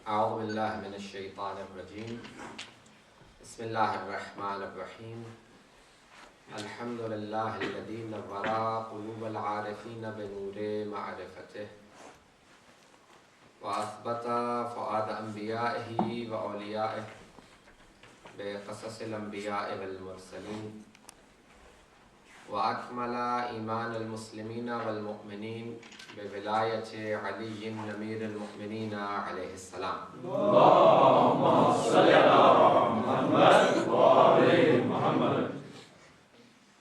أعوذ بالله من الشيطان الرجيم بسم الله الرحمن الرحيم الحمد لله الذي نور قلوب العارفين بنور معرفته وأثبت فؤاد أنبيائه وأوليائه بقصص الأنبياء والمرسلين وأكمل إيمان المسلمين والمؤمنين بولاية علي أمير المؤمنين عليه السلام. اللهم صل على محمد وآل محمد.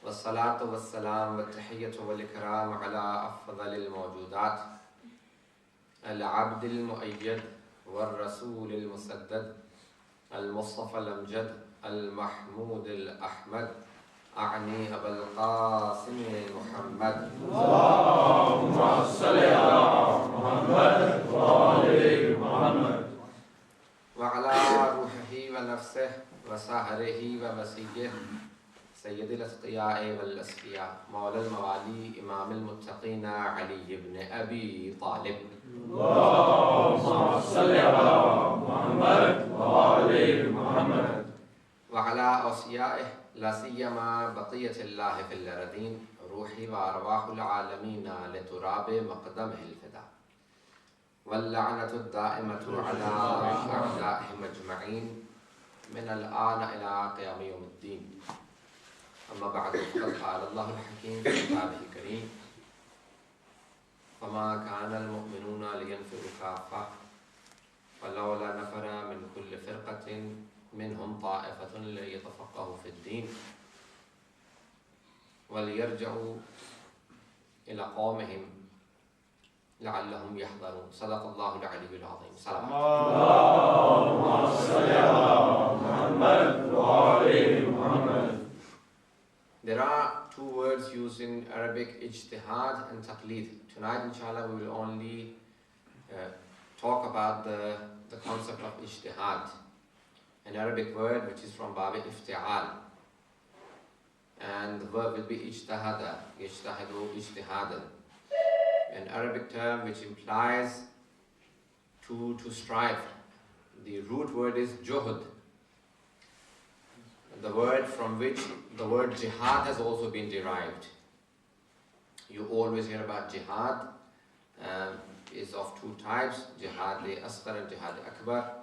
والصلاة والسلام والتحية والإكرام على أفضل الموجودات العبد المؤيد والرسول المسدد المصطفى الأمجد المحمود الأحمد أعني أبا القاسم محمد. اللهم صل على محمد وآل محمد. وعلى روحه ونفسه وسهره ومسيحه سيد الأتقياء والأسقياء مولى الموالي إمام المتقين علي بن أبي طالب. اللهم صل على محمد وآل محمد. وعلى أوصيائه لا سيما بقية الله في الأرضين روحي وأرواح العالمين لتراب مقدمه الفداء واللعنة الدائمة على أعدائهم أجمعين من الآن إلى قيام يوم الدين. أما بعد فقد قال الله الحكيم في كتابه الكريم فما كان المؤمنون لينفروا كافة فلولا نفر من كل فرقة منهم طائفة ليتفقهوا في الدين وليرجعوا إلى قومهم لعلهم يحذرون. صدق الله العلي العظيم. سلام. اللهم صل على محمد وآل محمد. There are two words used in Arabic, ijtihad and taqleed. Tonight, inshallah, we will only talk about the concept of ijtihad, an Arabic word which is from Bab ifti'al. And the verb will be ijtahada, yajtahidu ijtihadan. An Arabic term which implies to strive. The root word is juhud, the word from which the word jihad has also been derived. You always hear about jihad, is of two types, jihad asghar and jihad akbar.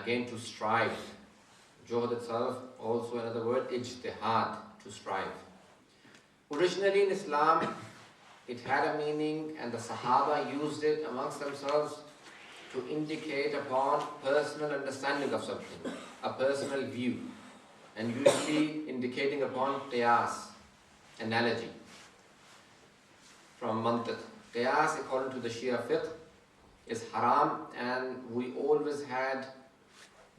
Again, to strive. Juhd itself, also another word, ijtihad, to strive. Originally in Islam, it had a meaning and the Sahaba used it amongst themselves to indicate upon personal understanding of something, a personal view, and usually indicating upon qiyas, analogy, from mantiq. Qiyas, according to the Shia fiqh, is haram, and we always had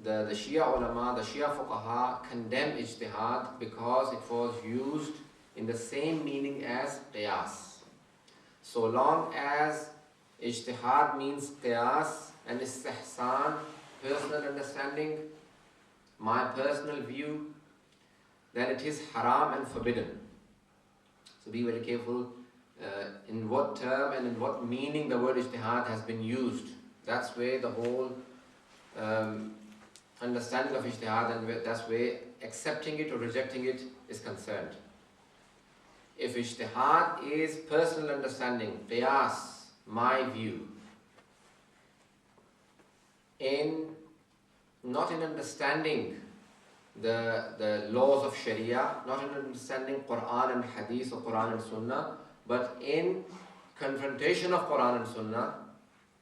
the Shia ulama, the Shia fuqaha condemn ijtihad because it was used in the same meaning as qiyas. So long as ijtihad means qiyas and istihsan, personal understanding, my personal view, then it is haram and forbidden. So be very careful in what term and in what meaning the word ijtihad has been used. That's where the whole understanding of ijtihad, and that's where accepting it or rejecting it is concerned. If ijtihad is personal understanding, qiyas, my view, not in understanding the laws of Sharia, not in understanding Quran and Hadith or Quran and Sunnah, but in confrontation of Quran and Sunnah,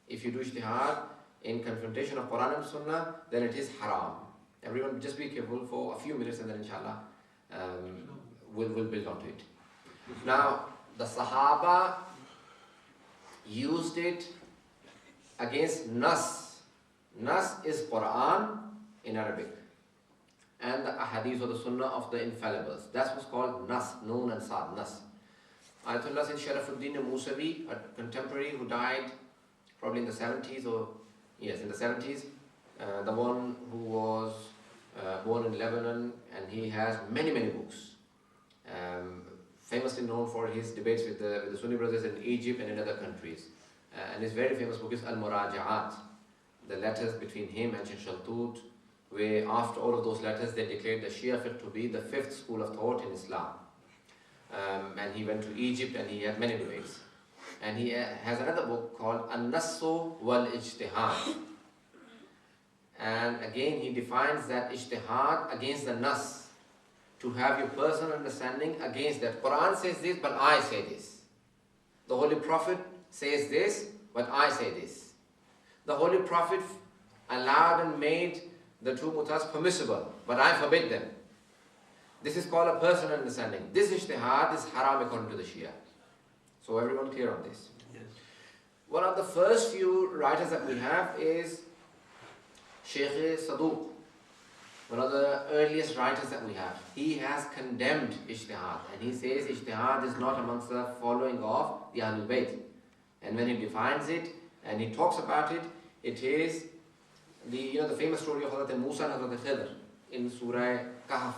if you do ijtihad in confrontation of Quran and Sunnah, then it is haram. Everyone just be careful for a few minutes and then inshallah we'll build onto it. Now, the Sahaba used it against nas. Nas is Quran in Arabic and the ahadith or the sunnah of the infallibles. That's what's called nas, noon and sad, nas. Ayatollah Sayyid Sharafuddin Musavi, a contemporary who died probably in the 70s or yes, in the 70s, the one who was born in Lebanon, and he has many books. Famously known for his debates with the Sunni brothers in Egypt and in other countries. And his very famous book is Al-Muraja'at. the letters between him and Sheikh Shaltut, where after all of those letters they declared the Shia fiqh to be the 5th school of thought in Islam. And he went to Egypt and he had many debates. And he has another book called An-Nassu wal-Ijtihad. And again he defines that ijtihad against the nas, to have your personal understanding against that. Quran says this, but I say this. The Holy Prophet says this, but I say this. The Holy Prophet allowed and made the two mutas permissible, but I forbid them. This is called a personal understanding. This ijtihad is haram according to the Shia. So everyone clear on this? Yes. One of the first few writers that we have is Sheikh Saduq, one of the earliest writers that we have. He has condemned ijtihad, and he says ijtihad is not amongst the following of the Ahlul Bayt. And when he defines it and he talks about it, it is the famous story of Hazrat Musa and Hazrat Khidr in Surah Kahf.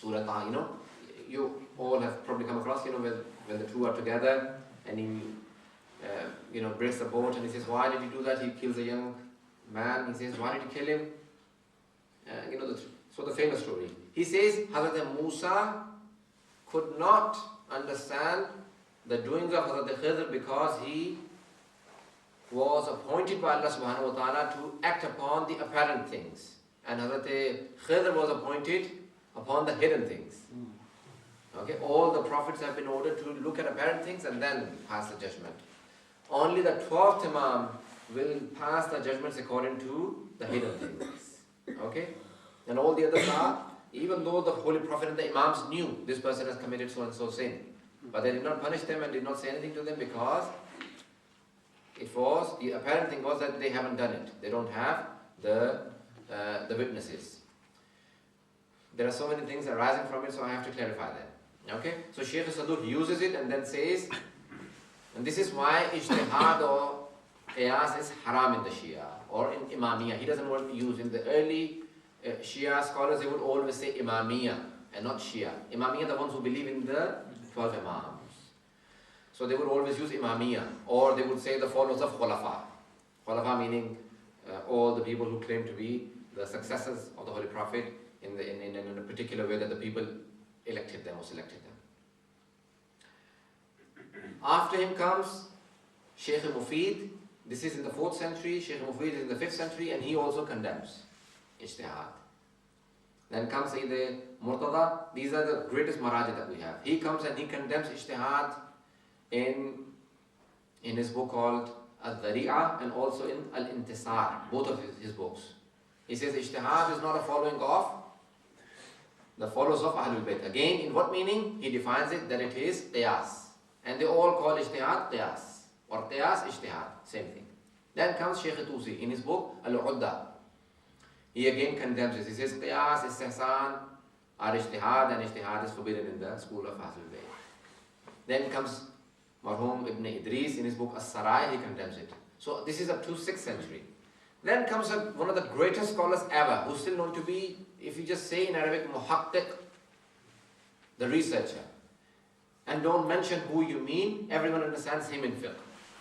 Surah Taha, you all have probably come across, when the two are together and he breaks the boat and he says, why did he do that? He kills a young man. He says, why did he kill him? So the famous story. He says Hazrat Musa could not understand the doings of Hazrat Khidr because he was appointed by Allah subhanahu wa ta'ala to act upon the apparent things. And Hazrat Khidr was appointed upon the hidden things. Okay, all the prophets have been ordered to look at apparent things and then pass the judgment. Only the 12th Imam will pass the judgments according to the hidden things. Okay? And all the others are, even though the Holy Prophet and the Imams knew this person has committed so and so sin, but they did not punish them and did not say anything to them because the apparent thing was that they haven't done it. They don't have the witnesses. There are so many things arising from it, so I have to clarify that. Okay? So Shaykh Saduq uses it and then says, and this is why ijtihad or qiyas is haram in the Shia or in Imamiyah. He doesn't want to use in the early Shia scholars, they would always say Imamiyah and not Shia. Imamiyah, the ones who believe in the 12 Imams. So they would always use Imamiyah, or they would say the followers of Khulafa. Khulafa meaning all the people who claim to be the successors of the Holy Prophet in a particular way that the people elected them or selected them. After him comes Shaykh Mufid. This is in the 4th century. Shaykh Mufid is in the 5th century, and he also condemns ijtihad. Then comes Syed Murtada. These are the greatest maraji that we have. He comes and he condemns ijtihad in his book called Al-Dhari'ah and also in Al-Intisar, both of his books. He says ijtihad is not a following of the followers of Ahlul Bayt. Again, in what meaning? He defines it that it is qiyas. And they all call ijtihad qiyas, or qiyas ijtihad, same thing. Then comes Shaykh Tusi in his book Al-Udda. He again condemns this. He says qiyas, istihsan are ijtihad, and ijtihad is forbidden in the school of Ahlul Bayt. Then comes Marhum Ibn Idris in his book As-Sarai, he condemns it. So this is up to 6th century. Then comes one of the greatest scholars ever, who's still known to be, if you just say in Arabic, muhaqqiq, the researcher, and don't mention who you mean, everyone understands him in fiqh.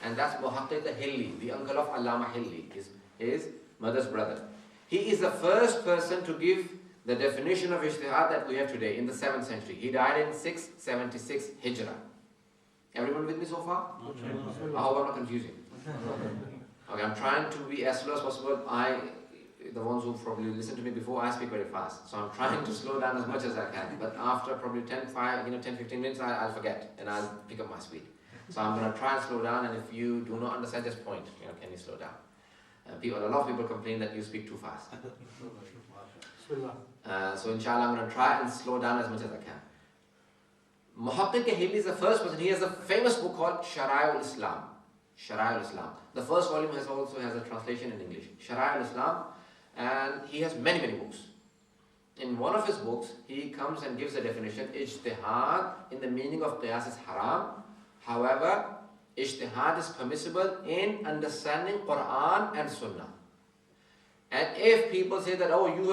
And that's Muhaqqiq al-Hilli, the uncle of Allama Hilli, his mother's brother. He is the first person to give the definition of ijtihad that we have today in the 7th century. He died in 676 Hijrah. Everyone with me so far? I hope I'm not confusing. Okay, I'm trying to be as slow as possible. The ones who probably listened to me before, I speak very fast. So I'm trying to slow down as much as I can. But after probably 10, 15 minutes, I'll forget and I'll pick up my speed. So I'm going to try and slow down, and if you do not understand, just point. Can you slow down? A lot of people complain that you speak too fast. So inshallah, I'm going to try and slow down as much as I can. Muhaqqiq al-Hilli is the first person. He has a famous book called Sharai al-Islam. Sharai al-Islam. The first volume also has a translation in English. Sharai al-Islam. And he has many, many books. In one of his books, he comes and gives a definition. Ijtihad in the meaning of qiyas is haram. However, ijtihad is permissible in understanding Quran and Sunnah. And if people say that, oh, you